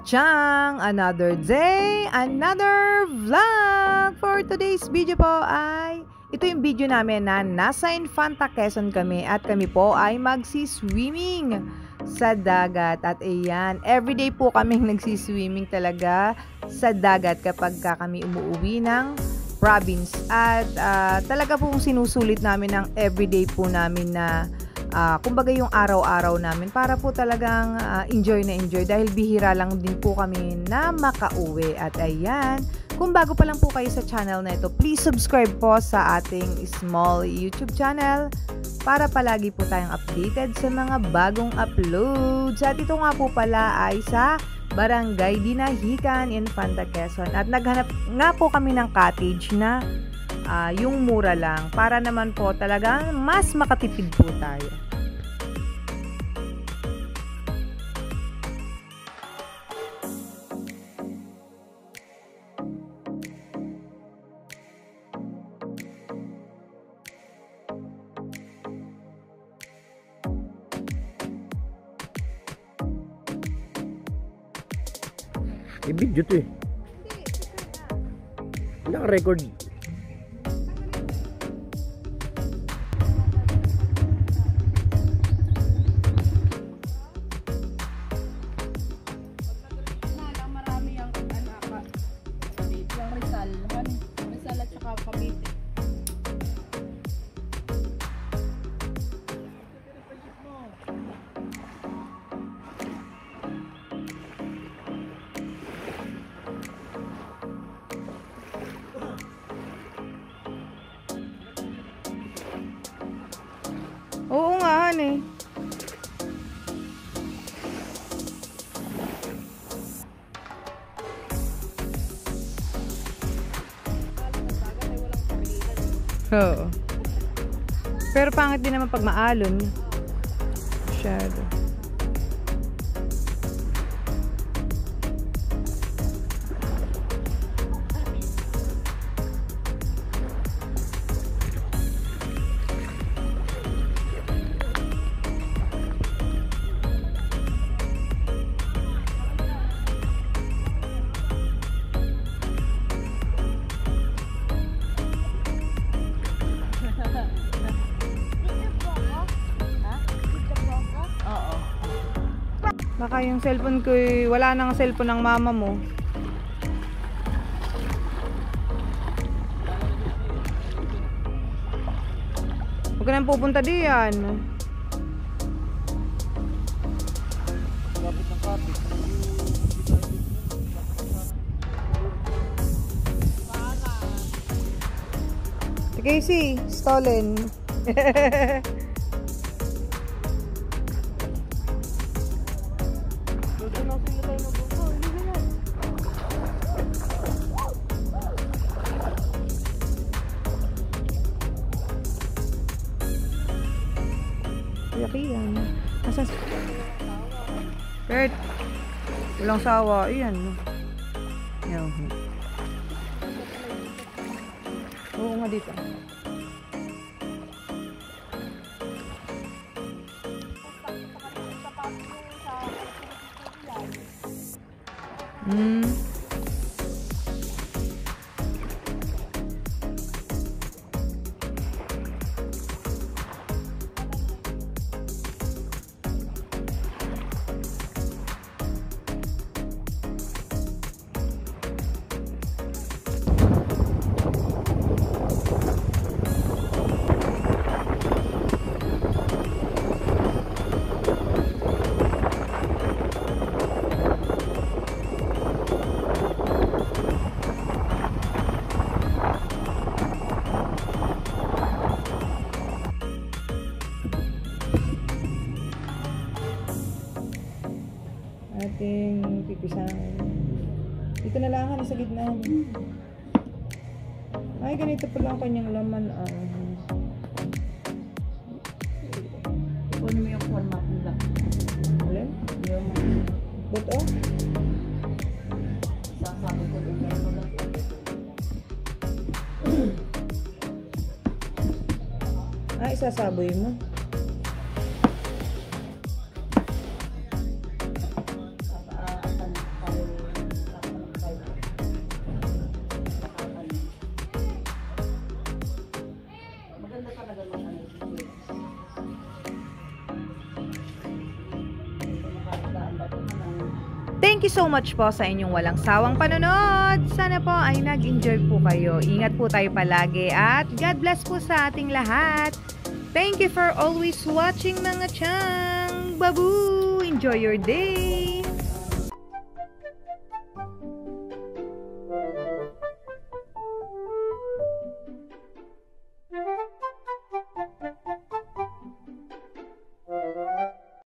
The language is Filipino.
Chang! Another day, another vlog! For today's video po ay, ito yung video namin na nasa Infanta, Quezon kami at kami po ay magsi-swimming sa dagat. At ayan, everyday po kaming nagsi-swimming talaga sa dagat kapag kami umuwi ng province. At talaga pong sinusulit namin ang everyday po namin na kumbaga yung araw-araw namin para po talagang enjoy na enjoy dahil bihira lang din po kami na makauwi. At ayan, kung bago pa lang po kayo sa channel na ito, please subscribe po sa ating small YouTube channel para palagi po tayong updated sa mga bagong uploads. At ito nga po pala ay sa Barangay Dinahican, Infanta, Quezon. At naghanap nga po kami ng cottage na yung mura lang para naman po talagang mas makatipid po tayo. I-video to eh. Naka-record. Rizal at saka Cavite. Oo nga, han eh. Oo. Pero pangit din naman pag maalon. Masyado. Baka yung cellphone ko, wala nang cellphone ng mama mo. Huwag ka nang pupunta diyan. Si Casey, stolen. Yaki yan. Asan? Bert! Walang sawa. Ayan. Ayan. Oo nga dito. Ating pipisahan. Dito na lang sa gitna. Ay, ganito pala ang kanyang laman. Kunin mo yung format nila. Alin? Yung Buto? sasabi ko din na ito lang. Ay, isasaboy mo. Asan? Thank you so much po sa inyong walang sawang panonood. Sana po ay nag-enjoy po kayo. Ingat po tayo palagi at God bless po sa ating lahat. Thank you for always watching mga chang. Babu! Enjoy your day!